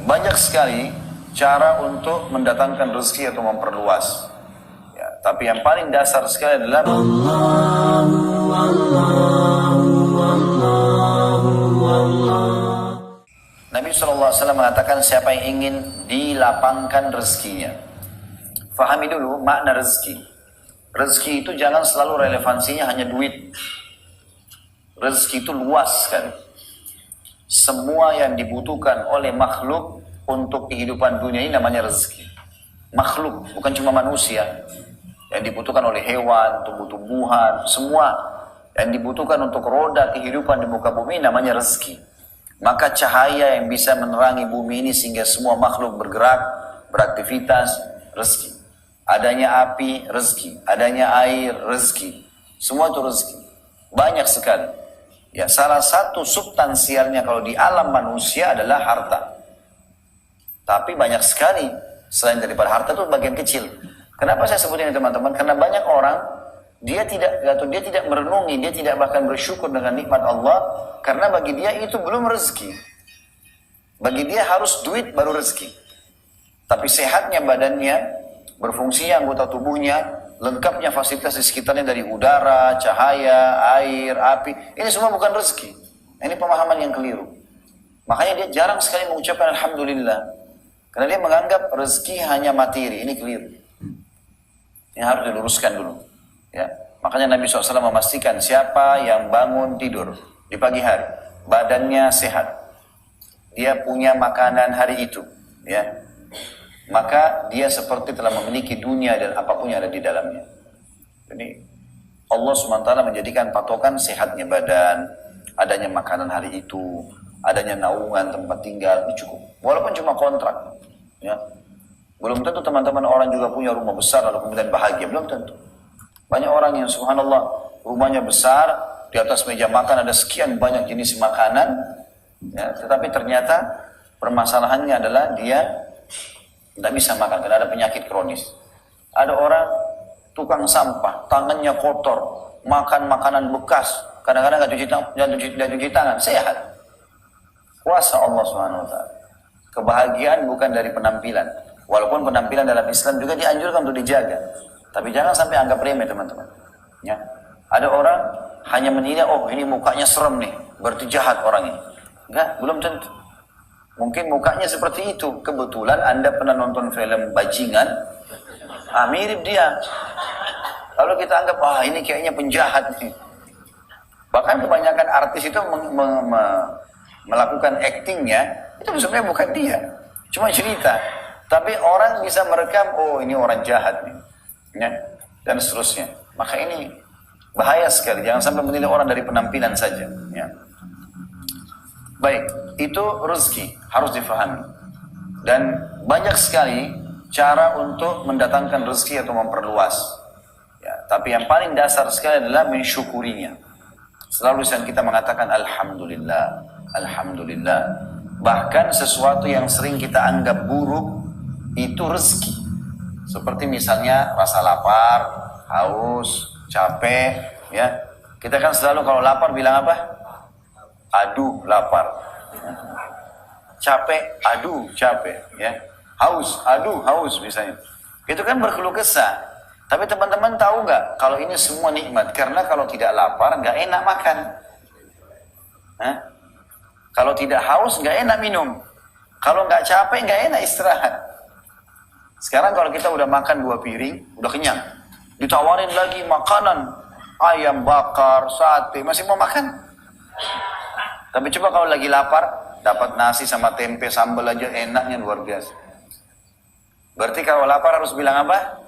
banyak sekali cara untuk mendatangkan rezeki atau memperluas. Ya, tapi yang paling dasar sekali adalah Nabi SAW mengatakan siapa yang ingin dilapangkan rezekinya. Fahami dulu makna rezeki. Rezeki itu jangan selalu relevansinya hanya duit. Rezeki itu luas kan. Semua yang dibutuhkan oleh makhluk untuk kehidupan dunia ini namanya rezeki. Makhluk, bukan cuma manusia. Yang dibutuhkan oleh hewan, tumbuh-tumbuhan, semua yang dibutuhkan untuk roda kehidupan di muka bumi namanya rezeki. Maka cahaya yang bisa menerangi bumi ini sehingga semua makhluk bergerak, beraktivitas, rezeki. Adanya api, rezeki. Adanya air, rezeki. Semua itu rezeki. Banyak sekali. Ya, salah satu substansialnya kalau di alam manusia adalah harta. Tapi banyak sekali selain daripada harta itu bagian kecil. Kenapa saya sebutin ini teman-teman? Karena banyak orang dia tidak merenungi, dia tidak bahkan bersyukur dengan nikmat Allah karena bagi dia itu belum rezeki. Bagi dia harus duit baru rezeki. Tapi sehatnya badannya, berfungsinya anggota tubuhnya, lengkapnya fasilitas di sekitarnya dari udara, cahaya, air, api, ini semua bukan rezeki. Ini pemahaman yang keliru. Makanya dia jarang sekali mengucapkan alhamdulillah. Karena dia menganggap rezeki hanya materi, ini keliru. Ini harus diluruskan dulu. Ya. Makanya Nabi SAW memastikan siapa yang bangun tidur di pagi hari, badannya sehat, dia punya makanan hari itu, ya, maka dia seperti telah memiliki dunia dan apapun yang ada di dalamnya. Jadi Allah SWT menjadikan patokan sehatnya badan, adanya makanan hari itu, adanya naungan tempat tinggal, itu cukup. Walaupun cuma kontrak, ya. Belum tentu teman-teman orang juga punya rumah besar lalu kemudian bahagia, belum tentu. Banyak orang yang subhanallah rumahnya besar, di atas meja makan ada sekian banyak jenis makanan, ya, tetapi ternyata permasalahannya adalah dia tidak bisa makan karena ada penyakit kronis. Ada orang tukang sampah, tangannya kotor, makan makanan bekas, kadang-kadang nggak cuci tangan, sehat. Kuasa Allah SWT. Kebahagiaan bukan dari penampilan. Walaupun penampilan dalam Islam juga dianjurkan untuk dijaga. Tapi jangan sampai anggap remeh teman-teman. Ya. Ada orang hanya menilai, oh ini mukanya serem nih, berarti jahat orang ini. Enggak, belum tentu. Mungkin mukanya seperti itu. Kebetulan Anda pernah nonton film Bajingan, mirip dia. Lalu kita anggap, ini kayaknya penjahat nih. Bahkan kebanyakan artis itu melakukan actingnya, itu sebenarnya bukan dia. Cuma cerita. Tapi orang bisa merekam, oh ini orang jahat nih. Ya, dan seterusnya. Maka ini bahaya sekali. Jangan sampai menilai orang dari penampilan saja. Ya. Baik, itu rezeki harus difahami. Dan banyak sekali cara untuk mendatangkan rezeki atau memperluas. Ya, tapi yang paling dasar sekali adalah mensyukurinya. Selalu kita mengatakan alhamdulillah, alhamdulillah. Bahkan sesuatu yang sering kita anggap buruk itu rezeki. Seperti misalnya rasa lapar, haus, capek, ya. Kita kan selalu kalau lapar bilang apa? Aduh, lapar. Capek, aduh, capek, ya. Haus, aduh, haus misalnya. Itu kan berkeluh kesah. Tapi teman-teman tahu nggak kalau ini semua nikmat? Karena kalau tidak lapar nggak enak makan. Kalau tidak haus nggak enak minum. Kalau nggak capek nggak enak istirahat. Sekarang kalau kita udah makan 2 piring, udah kenyang. Ditawarin lagi makanan, ayam bakar, sate, masih mau makan? Tapi coba kalau lagi lapar, dapat nasi sama tempe, sambal aja enaknya luar biasa. Berarti kalau lapar harus bilang apa?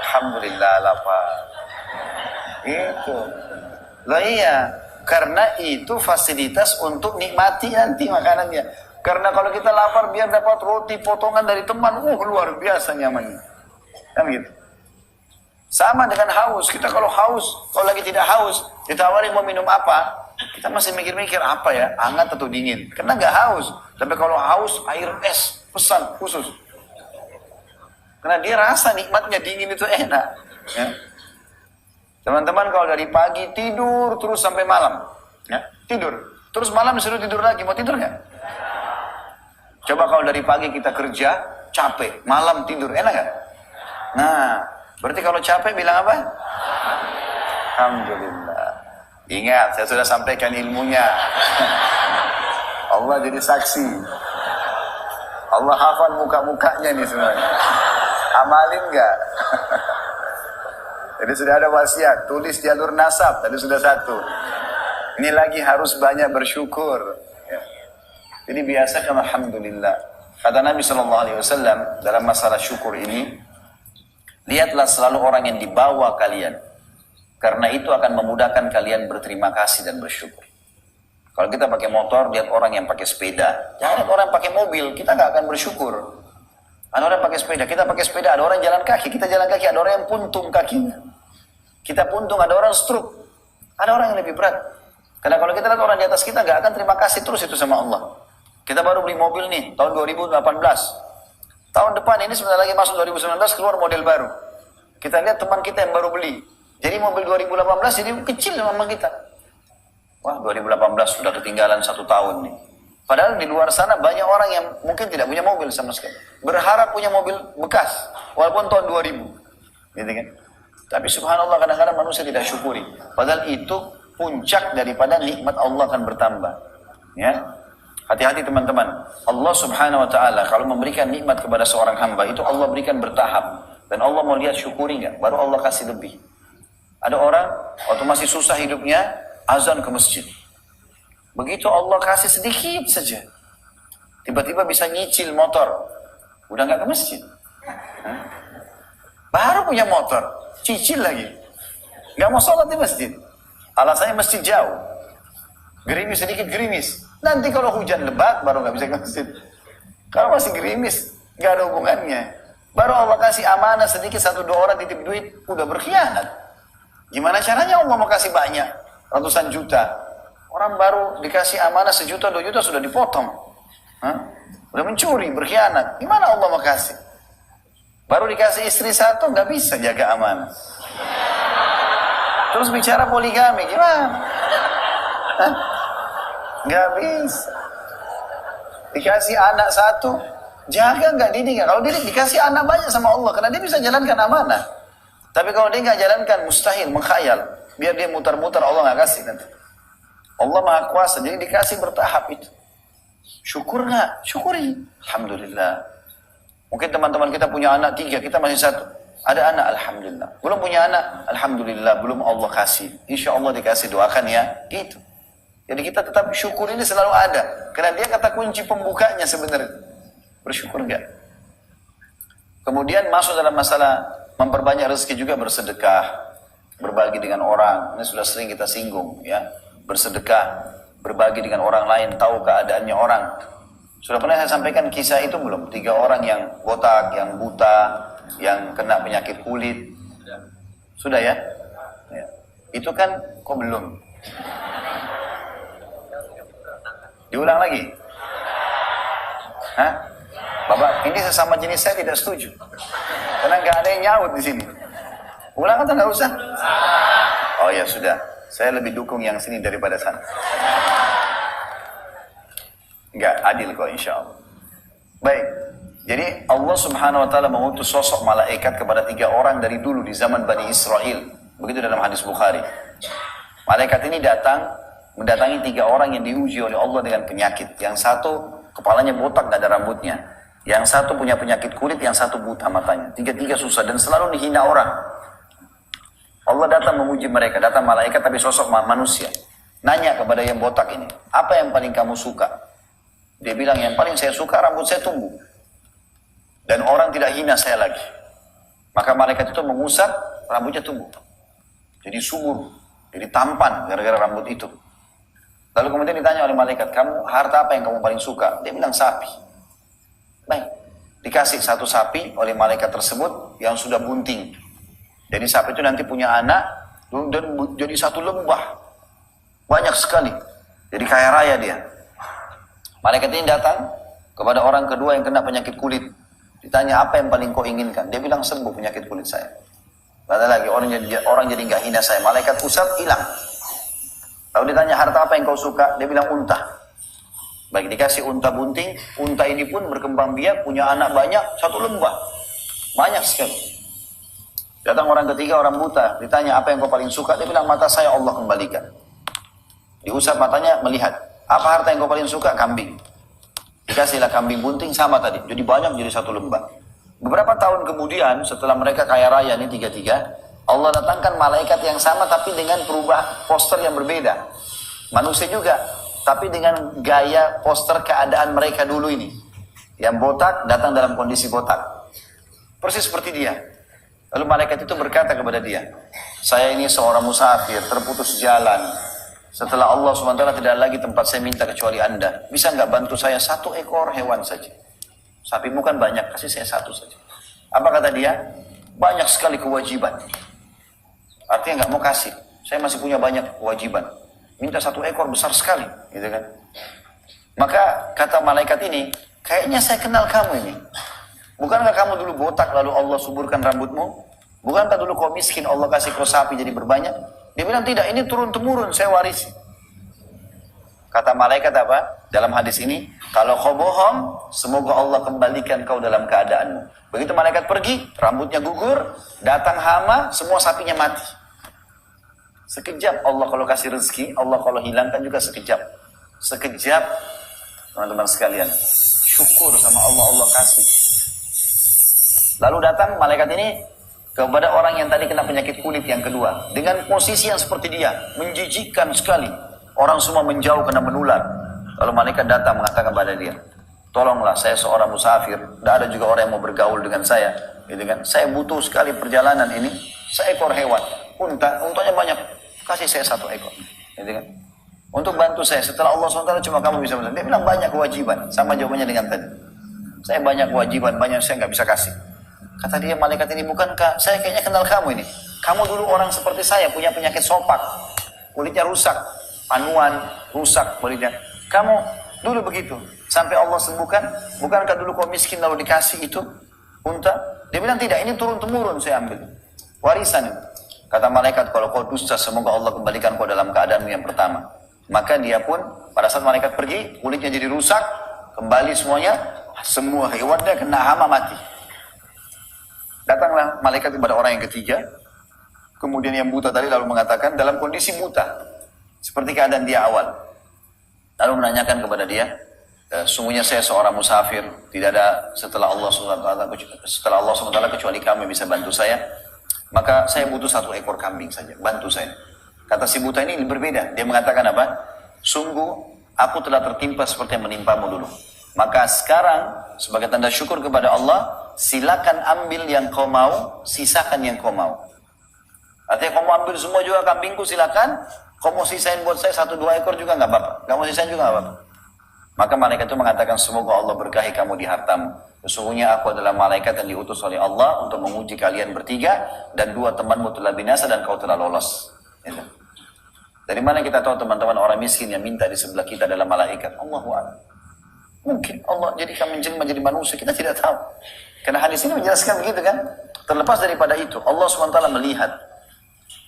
Alhamdulillah lapar. Itu. Lah iya, karena itu fasilitas untuk nikmati nanti makanannya. Karena kalau kita lapar biar dapat roti potongan dari teman, luar biasa nyamannya. Kan gitu. Sama dengan haus. Kita kalau haus, kalau lagi tidak haus, ditawari mau minum apa, kita masih mikir-mikir apa ya, hangat atau dingin. Karena nggak haus. Tapi kalau haus, air es, pesan khusus. Karena dia rasa nikmatnya dingin itu enak. Ya. Teman-teman kalau dari pagi tidur terus sampai malam, ya, tidur. Terus malam disuruh tidur lagi, mau tidur nggak? Coba kalau dari pagi kita kerja, capek, malam tidur, enak gak? Nah, berarti kalau capek bilang apa? Alhamdulillah. Ingat, saya sudah sampaikan ilmunya. Allah jadi saksi. Allah hafal muka-mukanya nih sebenarnya. Amalin gak? Jadi sudah ada wasiat, tulis jalur nasab, tadi sudah satu. Ini lagi harus banyak bersyukur. Ya. Jadi biasakan alhamdulillah. Kata Nabi SAW dalam masalah syukur ini, lihatlah selalu orang yang dibawa kalian. Karena itu akan memudahkan kalian berterima kasih dan bersyukur. Kalau kita pakai motor, lihat orang yang pakai sepeda. Jangan lihat orang yang pakai mobil, kita nggak akan bersyukur. Ada orang pakai sepeda, kita pakai sepeda. Ada orang jalan kaki, kita jalan kaki. Ada orang yang puntung kakinya. Kita puntung, ada orang stroke. Ada orang yang lebih berat. Karena kalau kita lihat orang di atas kita, nggak akan terima kasih terus itu sama Allah. Kita baru beli mobil nih, tahun 2018. Tahun depan ini sebentar lagi masuk 2019, keluar model baru. Kita lihat teman kita yang baru beli. Jadi mobil 2018 jadi kecil sama kita. Wah, 2018 sudah ketinggalan 1 tahun nih. Padahal di luar sana banyak orang yang mungkin tidak punya mobil sama sekali. Berharap punya mobil bekas, walaupun tahun 2000. Gitu kan? Tapi subhanallah kadang-kadang manusia tidak syukuri. Padahal itu puncak daripada nikmat Allah akan bertambah. Ya. Hati-hati teman-teman. Allah subhanahu wa ta'ala kalau memberikan nikmat kepada seorang hamba, itu Allah berikan bertahap. Dan Allah mau lihat syukuri nggak, baru Allah kasih lebih. Ada orang, waktu masih susah hidupnya, azan ke masjid. Begitu Allah kasih sedikit saja, tiba-tiba bisa nyicil motor. Udah nggak ke masjid. Baru punya motor, cicil lagi. Nggak mau sholat di masjid. Alasannya masjid jauh. Gerimis sedikit gerimis. Nanti kalau hujan lebat baru nggak bisa ke masjid. Kalau masih gerimis, nggak ada hubungannya. Baru Allah kasih amanah sedikit 1-2 orang titip duit, udah berkhianat. Gimana caranya Allah mau kasih banyak, ratusan juta. Orang baru dikasih amanah 1 juta, 2 juta sudah dipotong. Udah mencuri, berkhianat. Gimana Allah mau kasih? Baru dikasih istri 1, nggak bisa jaga amanah. Terus bicara poligami, gimana? Nggak bisa. Dikasih anak 1, jaga nggak didik nggak? Kalau didik dikasih anak banyak sama Allah, karena dia bisa jalankan amanah. Tapi kalau dia nggak jalankan, mustahil, mengkhayal. Biar dia mutar-mutar, Allah nggak kasih nanti. Allah maha kuasa, jadi dikasih bertahap itu. Syukur nggak? Syukuri. Alhamdulillah. Mungkin teman-teman kita punya anak 3, kita masih 1. Ada anak, alhamdulillah. Belum punya anak, alhamdulillah. Belum Allah kasih. Insya Allah dikasih, doakan ya. Gitu. Jadi kita tetap syukur ini selalu ada. Karena dia kata kunci pembukanya sebenarnya. Bersyukur nggak? Kemudian masuk dalam masalah memperbanyak rezeki juga bersedekah, berbagi dengan orang. Ini sudah sering kita singgung, ya. Bersedekah, berbagi dengan orang lain, tahu keadaannya orang. Sudah pernah saya sampaikan kisah itu belum? 3 orang yang botak, yang buta, yang kena penyakit kulit. Sudah ya? Ya. Itu kan kok belum? Diulang lagi? Hah? Bapak, ini sesama jenis saya tidak setuju. Karena nggak ada yang nyaut di sini. Ulang atau nggak usah? Oh ya sudah. Saya lebih dukung yang sini daripada sana. Nggak adil kok insya Allah. Baik. Jadi Allah subhanahu wa ta'ala mengutus sosok malaikat kepada 3 orang dari dulu di zaman Bani Israel. Begitu dalam hadis Bukhari. Malaikat ini mendatangi 3 orang yang diuji oleh Allah dengan penyakit. Yang satu kepalanya botak, gak ada rambutnya. Yang satu punya penyakit kulit, yang satu buta matanya. 3-3 susah dan selalu dihina orang. Allah datang memuji mereka, datang malaikat tapi sosok manusia. Nanya kepada yang botak ini, apa yang paling kamu suka? Dia bilang, yang paling saya suka rambut saya tumbuh. Dan orang tidak hina saya lagi. Maka malaikat itu mengusap, rambutnya tumbuh. Jadi subur, jadi tampan gara-gara rambut itu. Lalu kemudian ditanya oleh malaikat, kamu harta apa yang kamu paling suka? Dia bilang sapi. Baik, dikasih 1 sapi oleh malaikat tersebut yang sudah bunting. Jadi sapi itu nanti punya anak dan jadi 1 lembah. Banyak sekali. Jadi kaya raya dia. Malaikat ini datang kepada orang kedua yang kena penyakit kulit. Ditanya apa yang paling kau inginkan? Dia bilang sembuh penyakit kulit saya. Ada lagi orang jadi nggak hina saya. Malaikat usap hilang. Lalu ditanya harta apa yang kau suka? Dia bilang unta. Baik, dikasih unta bunting, unta ini pun berkembang biak, punya anak banyak, satu lembah. Banyak sekali. Datang orang ketiga, orang buta, ditanya apa yang kau paling suka, dia bilang mata saya Allah kembalikan. Diusap matanya, melihat. Apa harta yang kau paling suka? Kambing. Dikasihlah kambing bunting sama tadi, jadi banyak jadi satu lembah. Beberapa tahun kemudian, setelah mereka kaya raya ini tiga-tiga, Allah datangkan malaikat yang sama tapi dengan perubah poster yang berbeda. Manusia juga, tapi dengan gaya poster keadaan mereka dulu ini. Yang botak datang dalam kondisi botak. Persis seperti dia. Lalu malaikat itu berkata kepada dia, saya ini seorang musafir, terputus jalan. Setelah Allah SWT tidak lagi tempat saya minta kecuali Anda. Bisa nggak bantu saya 1 ekor hewan saja? Sapimu kan banyak, kasih saya 1 saja. Apa kata dia? Banyak sekali kewajiban. Artinya nggak mau kasih. Saya masih punya banyak kewajiban. Minta 1 ekor besar sekali, gitu kan? Maka kata malaikat ini, kayaknya saya kenal kamu ini. Bukankah kamu dulu botak lalu Allah suburkan rambutmu? Bukankah dulu kau miskin Allah kasih kau sapi jadi berbanyak? Dia bilang tidak, ini turun-temurun saya warisi. Kata malaikat apa? Dalam hadis ini, kalau kau bohong, semoga Allah kembalikan kau dalam keadaanmu. Begitu malaikat pergi, rambutnya gugur, datang hama, semua sapinya mati. Sekejap Allah kalau kasih rezeki, Allah kalau hilangkan juga sekejap. Sekejap, teman-teman sekalian, syukur sama Allah, Allah kasih. Lalu datang malaikat ini kepada orang yang tadi kena penyakit kulit yang kedua. Dengan posisi yang seperti dia, menjijikkan sekali. Orang semua menjauh karena menular. Lalu malaikat datang mengatakan kepada dia, tolonglah saya seorang musafir. Tidak ada juga orang yang mau bergaul dengan saya. Gitu kan? Saya butuh sekali perjalanan ini. Seekor hewan. Untanya banyak. Kasih saya 1 ekor. Gitu kan? Untuk bantu saya. Setelah Allah SWT cuma kamu bisa bantu. Dia bilang banyak kewajiban. Sama jawabannya dengan tadi. Saya banyak kewajiban, banyak saya nggak bisa kasih. Kata dia, malaikat ini, bukankah saya kayaknya kenal kamu ini. Kamu dulu orang seperti saya, punya penyakit sopak. Kulitnya rusak. Panuan, rusak kulitnya. Kamu dulu begitu. Sampai Allah sembuhkan. Bukankah dulu kau miskin lalu dikasih itu unta? Dia bilang tidak, ini turun-temurun saya ambil. Warisan. Kata malaikat, kalau kau dusta, semoga Allah kembalikan kau dalam keadaan yang pertama. Maka dia pun, pada saat malaikat pergi, kulitnya jadi rusak. Kembali semuanya, semua hewannya kena hama mati. Datanglah malaikat kepada orang yang ketiga. Kemudian yang buta tadi lalu mengatakan dalam kondisi buta. Seperti keadaan dia awal. Lalu menanyakan kepada dia, sungguhnya saya seorang musafir. Tidak ada setelah Allah SWT kecuali kamu yang bisa bantu saya. Maka saya butuh 1 ekor kambing saja. Bantu saya. Kata si buta ini berbeda. Dia mengatakan apa? Sungguh aku telah tertimpa seperti yang menimpamu dulu. Maka sekarang sebagai tanda syukur kepada Allah, silakan ambil yang kau mau, sisakan yang kau mau. Artinya kau mau ambil semua juga kambingku silakan, kau mau sisain buat saya 1-2 ekor juga nggak apa-apa, nggak mau sisain juga nggak apa-apa. Maka malaikat itu mengatakan semoga Allah berkahi kamu di hartamu. Sesungguhnya aku adalah malaikat yang diutus oleh Allah untuk menguji kalian bertiga dan 2 temanmu telah binasa dan kau telah lolos. Itu. Dari mana kita tahu teman-teman orang miskin yang minta di sebelah kita adalah malaikat? Allahu a'lam. Mungkin Allah jadikan menjelma menjadi manusia, kita tidak tahu. Karena hadis ini menjelaskan begitu kan. Terlepas daripada itu, Allah SWT melihat.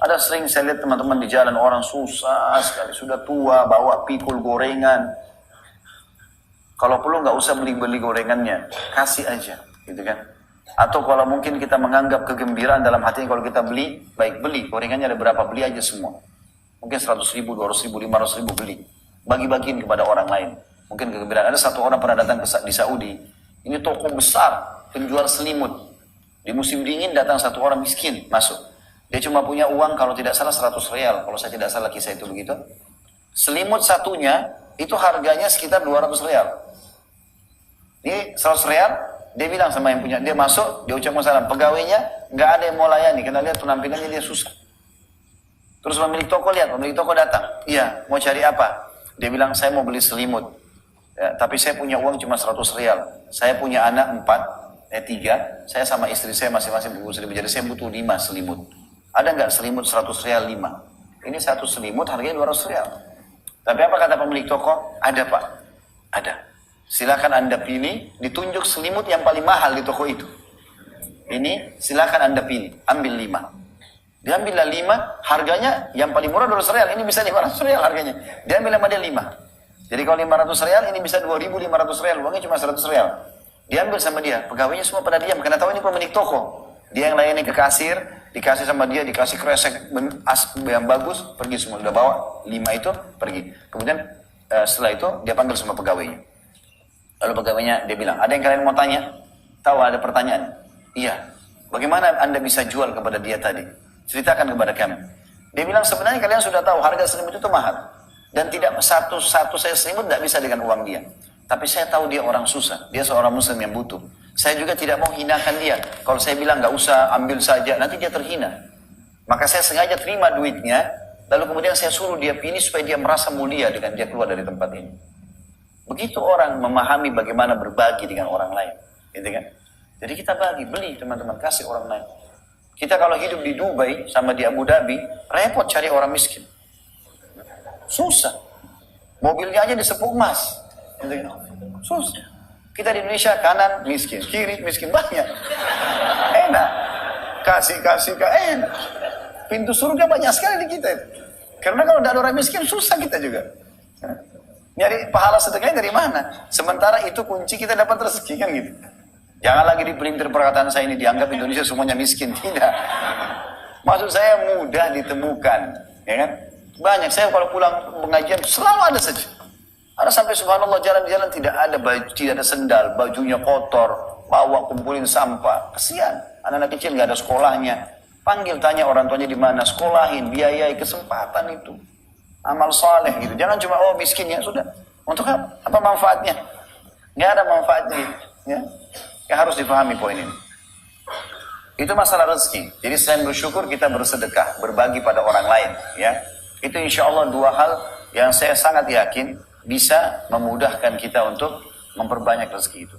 Ada sering saya lihat teman-teman di jalan orang susah sekali, sudah tua, bawa pikul gorengan. Kalau perlu nggak usah beli-beli gorengannya, kasih aja, gitu kan. Atau kalau mungkin kita menganggap kegembiraan dalam hatinya kalau kita beli, baik beli, gorengannya ada berapa, beli aja semua. Mungkin 100.000, 200.000, 500.000 beli. Bagi-bagiin kepada orang lain. Mungkin kegembiraan. Ada 1 orang pernah datang di Saudi. Ini toko besar, penjual selimut. Di musim dingin datang 1 orang miskin, masuk. Dia cuma punya uang kalau tidak salah 100 rial. Kalau saya tidak salah kisah itu begitu. Selimut satunya, itu harganya sekitar 200 rial. Ini 100 rial, dia bilang sama yang punya. Dia masuk, dia ucapkan salam. Pegawainya, nggak ada yang mau layani. Karena lihat penampilannya dia susah. Terus pemilik toko lihat, pemilik toko datang. Iya, mau cari apa? Dia bilang, saya mau beli selimut. Ya, tapi saya punya uang cuma 100 rial. Saya punya anak 3. Saya sama istri saya masing-masing buku selimut. Jadi saya butuh 5 selimut. Ada nggak selimut 100 rial 5? Ini 1 selimut harganya 200 rial. Tapi apa kata pemilik toko? Ada pak. Ada. Silakan Anda pilih. Ditunjuk selimut yang paling mahal di toko itu. Ini silakan Anda pilih. Ambil 5. Diambillah 5. Harganya yang paling murah 200 rial. Ini bisa 500 rial harganya. Diambil sama dia 5. Jadi kalau 500 real, ini bisa 2.500 real, uangnya cuma 100 real. Diambil sama dia, pegawainya semua pada diam, karena tahu ini pemilik toko. Dia yang layani ke kasir, dikasih sama dia, dikasih kresek yang bagus, pergi semua. Udah bawa 5 itu, pergi. Kemudian setelah itu, dia panggil semua pegawainya. Lalu pegawainya, dia bilang, ada yang kalian mau tanya? Tahu ada pertanyaan? Iya. Bagaimana Anda bisa jual kepada dia tadi? Ceritakan kepada kami. Dia bilang, sebenarnya kalian sudah tahu, harga selimut itu mahal. Dan tidak satu saya selimut tidak bisa dengan uang dia. Tapi saya tahu dia orang susah, dia seorang muslim yang butuh. Saya juga tidak mau hinakan dia. Kalau saya bilang nggak usah, ambil saja, nanti dia terhina. Maka saya sengaja terima duitnya, lalu kemudian saya suruh dia pilih supaya dia merasa mulia dengan dia keluar dari tempat ini. Begitu orang memahami bagaimana berbagi dengan orang lain, gitu kan? Jadi kita bagi, beli teman-teman, kasih orang lain. Kita kalau hidup di Dubai sama di Abu Dhabi, repot cari orang miskin. Susah. Mobilnya aja disepuk emas. Susah. Kita di Indonesia kanan miskin, kiri miskin, banyak. Enak. Kasih enak. Pintu surga banyak sekali di kita. Karena kalau tidak ada orang miskin susah kita juga. Nyari pahala sedekahnya dari mana? Sementara itu kunci kita dapat rezeki kan gitu. Jangan lagi dipelintir perkataan saya ini dianggap Indonesia semuanya miskin, tidak. Maksud saya mudah ditemukan, ya kan? Banyak saya kalau pulang pengajian selalu ada saja. Ada sampai subhanallah jalan-jalan tidak ada baju, tidak ada sendal, bajunya kotor, bawa kumpulin sampah. Kesian, anak-anak kecil nggak ada sekolahnya. Panggil tanya orang tuanya di mana, sekolahin, biayai, kesempatan itu. Amal saleh gitu. Jangan cuma oh miskin ya sudah. Untuk apa manfaatnya? Nggak ada manfaatnya. Ya. Yang harus difahami poin ini. Itu masalah rezeki. Jadi selain bersyukur kita bersedekah, berbagi pada orang lain. Ya. Itu insya Allah 2 hal yang saya sangat yakin bisa memudahkan kita untuk memperbanyak rezeki itu.